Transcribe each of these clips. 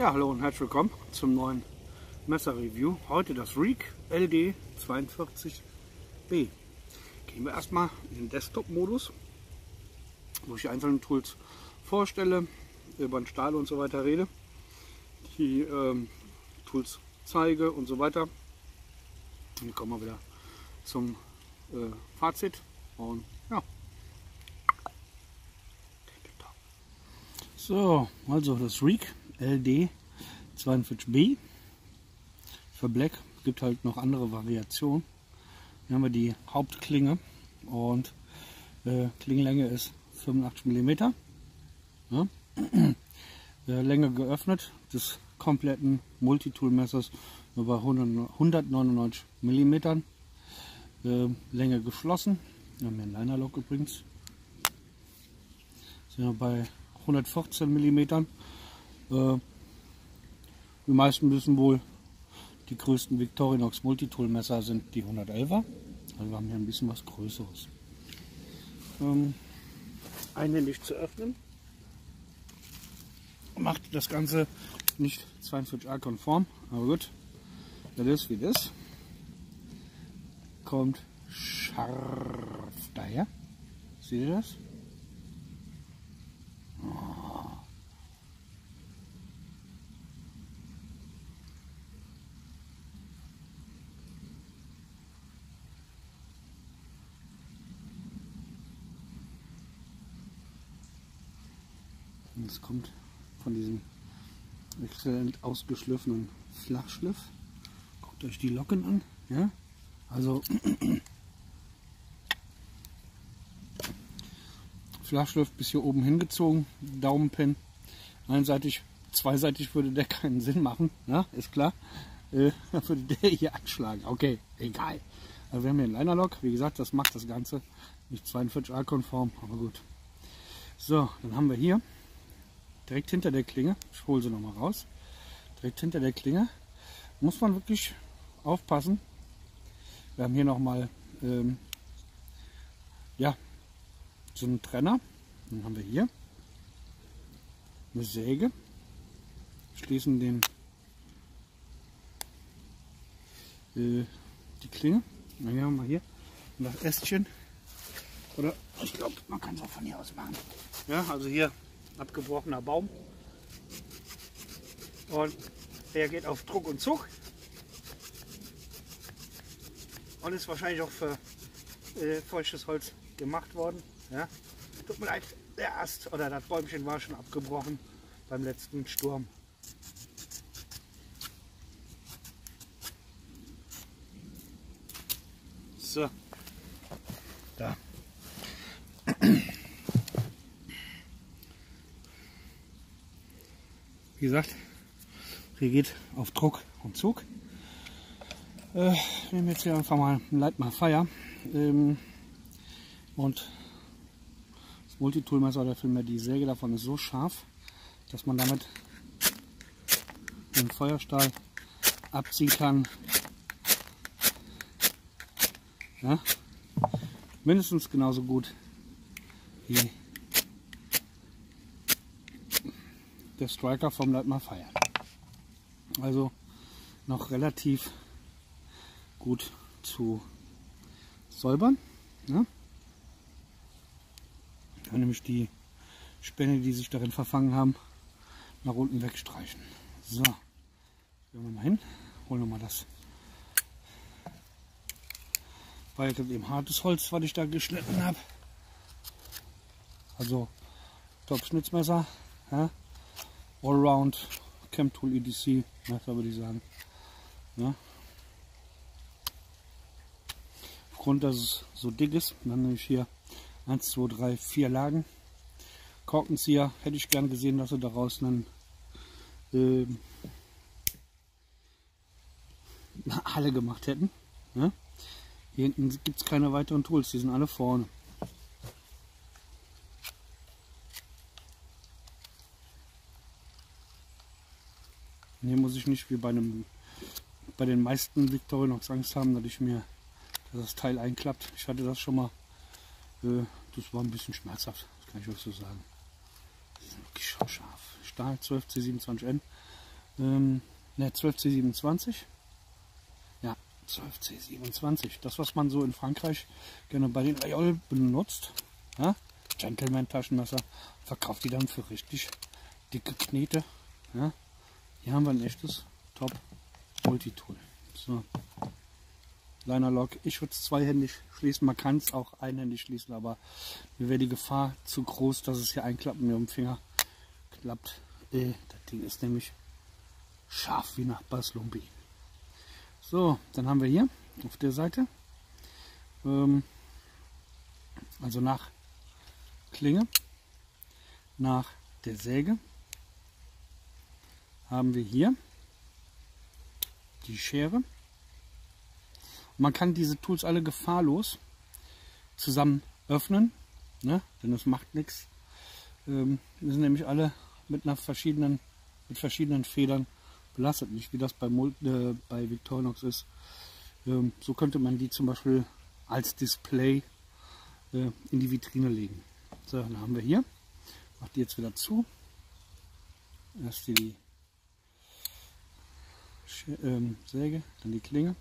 Ja, hallo und herzlich willkommen zum neuen Messer-Review. Heute das Reek LD 42B. Gehen wir erstmal in den Desktop-Modus, wo ich die einzelnen Tools vorstelle, über den Stahl und so weiter rede, die Tools zeige und so weiter. Dann kommen wir wieder zum Fazit und ja. So, also das Reek LD 42B für Black. Es gibt halt noch andere Variationen. Hier haben wir die Hauptklinge und Klingenlänge ist 85 mm. Ja. Länge geöffnet des kompletten Multitool-Messers über 199 mm. Länge geschlossen. Wir haben hier einen Liner-Lock übrigens. Sind wir bei 114 mm. Die meisten wissen wohl, die größten Victorinox Multitool-Messer sind die 111er. Also wir haben hier ein bisschen was Größeres. Einhändig zu öffnen. Macht das Ganze nicht 42A konform, aber gut. Das ist wie das. Kommt scharf daher. Seht ihr das? Und es kommt von diesem exzellent ausgeschliffenen Flachschliff. Guckt euch die Locken an. Ja? Also Flachschliff bis hier oben hingezogen, Daumenpin. Einseitig, zweiseitig würde der keinen Sinn machen, ja? Ist klar. Dann würde der hier anschlagen. Okay, egal. Also wir haben hier einen Liner-Lock. Wie gesagt, das macht das Ganze nicht 42A konform, aber gut. So, dann haben wir hier direkt hinter der Klinge, ich hole sie noch mal raus, direkt hinter der Klinge muss man wirklich aufpassen. Wir haben hier noch mal ja, so einen Trenner. Dann haben wir hier eine Säge, schließen die Klinge. Und hier haben wir hier das Ästchen, oder ich glaube, man kann es auch von hier aus machen. Ja, also hier abgebrochener Baum und der geht auf Druck und Zug und ist wahrscheinlich auch für feuchtes Holz gemacht worden. Ja. Tut mir leid, der Ast oder das Bäumchen war schon abgebrochen beim letzten Sturm. So, da. Wie gesagt, hier geht auf Druck und Zug. Wir nehmen jetzt hier einfach mal ein Lightmar Fire und das Multitool-Messer oder vielmehr die Säge davon ist so scharf, dass man damit den Feuerstahl abziehen kann. Ja? Mindestens genauso gut wie der Striker vom Lightmar Fire. Also noch relativ gut zu säubern. Ja? Kann nämlich die Späne, die sich darin verfangen haben, nach unten wegstreichen. So, gehen wir mal hin, holen wir mal das. Weil das eben hartes Holz, was ich da geschnitten habe. Also Top-Schnitzmesser. Ja? Allround Chemtool EDC, Messer würde ich sagen. Ja. Aufgrund, dass es so dick ist, dann nehme ich hier 1, 2, 3, 4 Lagen. Korkenzieher hätte ich gern gesehen, dass sie daraus eine Halle gemacht hätten. Ja. Hier hinten gibt es keine weiteren Tools, die sind alle vorne. Hier muss ich nicht wie bei den meisten Victorinox Angst haben, dass das Teil einklappt. Ich hatte das schon mal. Das war ein bisschen schmerzhaft, das kann ich euch so sagen. Die sind wirklich schon scharf. Stahl 12C27N Ne, 12C27. Ja, 12C27. Das, was man so in Frankreich gerne bei den Aeol benutzt. Ja? Gentleman-Taschenmesser. Verkauft die dann für richtig dicke Knete. Ja? Hier haben wir ein echtes Top-Multitool. So. Liner Lock. Ich würde es zweihändig schließen. Man kann es auch einhändig schließen, aber mir wäre die Gefahr zu groß, dass es hier einklappen mir um den Finger klappt. Das Ding ist nämlich scharf wie nach Baslumbi. So, dann haben wir hier auf der Seite, also nach Klinge, nach der Säge, haben wir hier die Schere. Man kann diese Tools alle gefahrlos zusammen öffnen, ne? Denn es macht nichts. Die sind nämlich alle mit verschiedenen Federn belastet, nicht wie das bei Victorinox ist. So könnte man die zum Beispiel als Display in die Vitrine legen. So, dann haben wir hier, mache die jetzt wieder zu. Erst die Säge, dann die Klinge.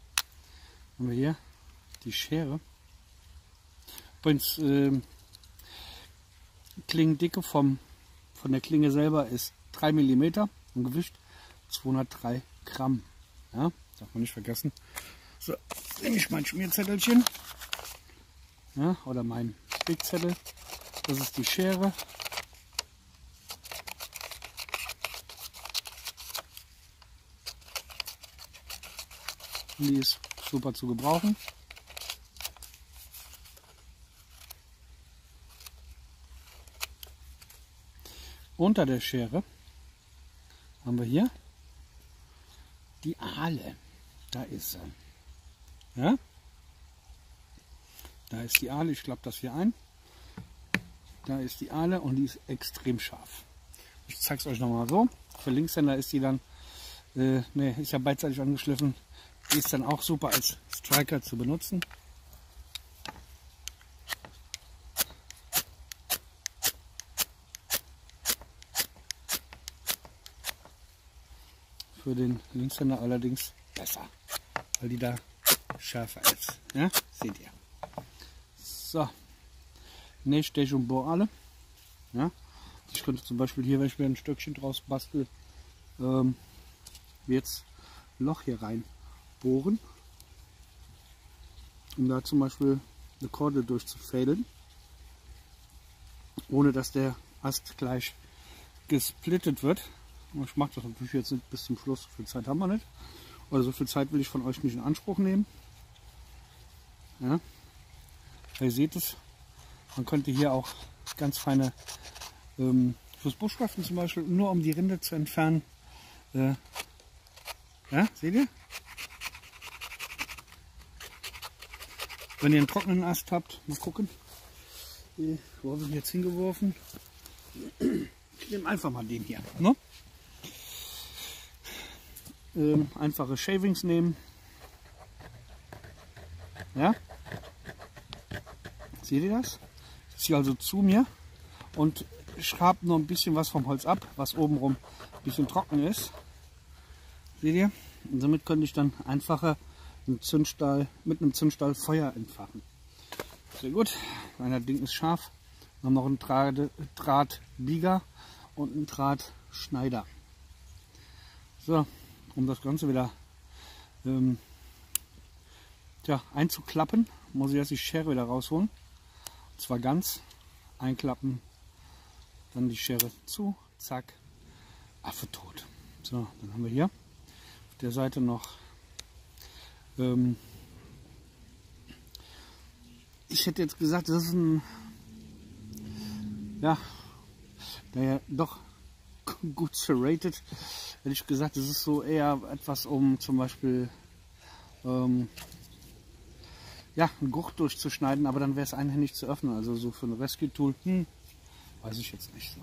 Haben wir hier die Schere. Übrigens, Klingendicke von der Klinge selber ist 3 mm und Gewicht 203 Gramm. Ja, darf man nicht vergessen. So, nehme ich mein Schmierzettelchen, ja, oder mein Spickzettel. Das ist die Schere. Die ist super zu gebrauchen. Unter der Schere haben wir hier die Ahle. Da ist sie. Ja? Da ist die Ahle. Ich klappe das hier ein. Da ist die Ahle und die ist extrem scharf. Ich zeige es euch nochmal so. Für Linkshänder ist die dann, ist ja beidseitig angeschliffen. Die ist dann auch super als Striker zu benutzen. Für den Linkshänder allerdings besser, weil die da schärfer ist. Ja? Seht ihr. So. Nähstech und Bohrale. Ja? Ich könnte zum Beispiel hier, wenn ich mir ein Stöckchen draus bastel, jetzt ein Loch hier rein bohren, um da zum Beispiel eine Kordel durchzufädeln, ohne dass der Ast gleich gesplittet wird. Ich mache das natürlich jetzt nicht bis zum Schluss, so viel Zeit haben wir nicht. Oder so viel Zeit will ich von euch nicht in Anspruch nehmen. Ja. Ihr seht es, man könnte hier auch ganz feine fürs Buschkraften zum Beispiel, nur um die Rinde zu entfernen. Ja, seht ihr? Wenn ihr einen trockenen Ast habt, mal gucken. Wo habe ich ihn jetzt hingeworfen? Ich nehme einfach mal den hier. Ne? Einfache Shavings nehmen. Ja? Seht ihr das? Ich ziehe also zu mir und schraube nur ein bisschen was vom Holz ab, was obenrum ein bisschen trocken ist. Seht ihr? Und damit könnte ich dann einfacher mit einem Zündstahl Feuer entfachen. Sehr gut. Mein Ding ist scharf. Wir haben noch einen Drahtbieger und einen Drahtschneider. So, um das Ganze wieder einzuklappen, muss ich jetzt die Schere wieder rausholen. Und zwar ganz einklappen, dann die Schere zu, zack, Affe tot. So, dann haben wir hier auf der Seite noch ich hätte jetzt gesagt, das ist ein, ja, naja, doch gut serrated. Hätte ich gesagt, das ist so eher etwas, um zum Beispiel einen Gurt durchzuschneiden, aber dann wäre es einhändig zu öffnen. Also so für ein Rescue-Tool, weiß ich jetzt nicht so.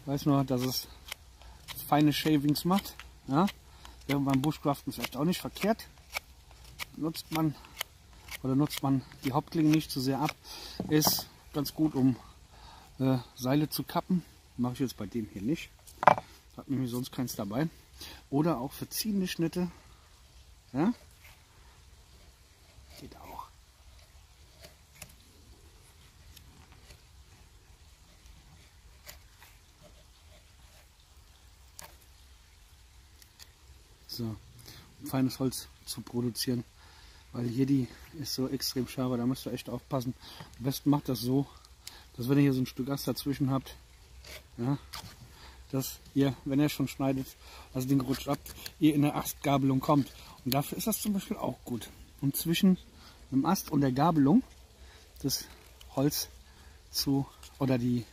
Ich weiß nur, dass es feine Shavings macht. Ja? Wäre beim Bushcraften vielleicht auch nicht verkehrt. Nutzt man die Hauptklinge nicht zu sehr ab. Ist ganz gut, um Seile zu kappen. Mache ich jetzt bei dem hier nicht. Hat nämlich sonst keins dabei. Oder auch verziehene Schnitte. Ja? Geht auch. So, um feines Holz zu produzieren. Weil hier die ist so extrem scharf, da müsst ihr echt aufpassen. Am besten macht das so, dass wenn ihr hier so ein Stück Ast dazwischen habt, ja, dass ihr, wenn ihr schon schneidet, das Ding rutscht ab, ihr in eine Astgabelung kommt. Und dafür ist das zum Beispiel auch gut. Um zwischen dem Ast und der Gabelung das Holz zu, oder die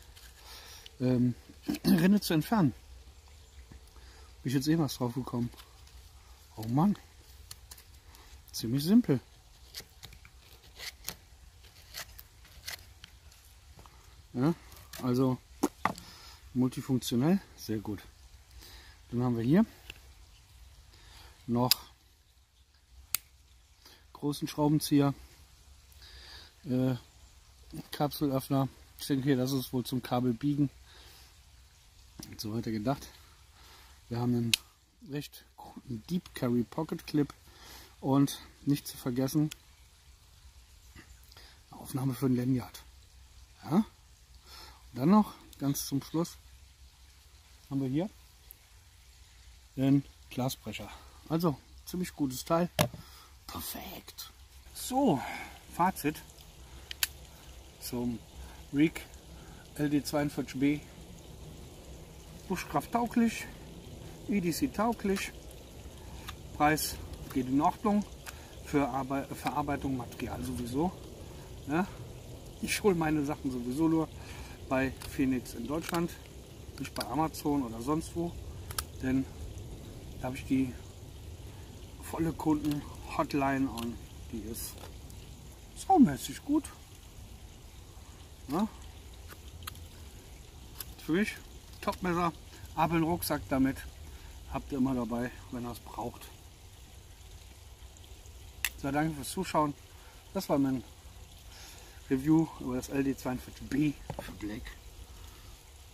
Rinne zu entfernen. Bin ich jetzt eh was drauf gekommen. Oh Mann. Ziemlich simpel. Ja, also multifunktionell, sehr gut. Dann haben wir hier noch großen Schraubenzieher, Kapselöffner. Ich denke hier, das ist wohl zum Kabelbiegen und so weiter gedacht. Wir haben einen recht guten Deep Carry Pocket Clip und nicht zu vergessen eine Aufnahme für ein Lanyard. Ja? Und dann noch ganz zum Schluss haben wir hier den Glasbrecher. Also ziemlich gutes Teil. Perfekt. So, Fazit zum Reek LD42B. Buschkraft tauglich, EDC tauglich, Preis geht in Ordnung, für Verarbeitung Material sowieso. Ja? Ich hole meine Sachen sowieso nur bei Phoenix in Deutschland, nicht bei Amazon oder sonst wo, denn da habe ich die volle Kunden-Hotline und die ist saumäßig gut. Ja? Für mich Topmesser, aber einen Rucksack damit habt ihr immer dabei, wenn ihr es braucht. So, danke fürs Zuschauen. Das war mein Review über das LD42B für Black.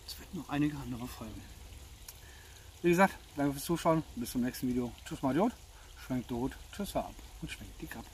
Es wird noch einige andere folgen. Wie gesagt, danke fürs Zuschauen. Bis zum nächsten Video. Tschüss, Madiot. Schwenkt der Hut. Tschüss, ab und schwenkt die Kappe.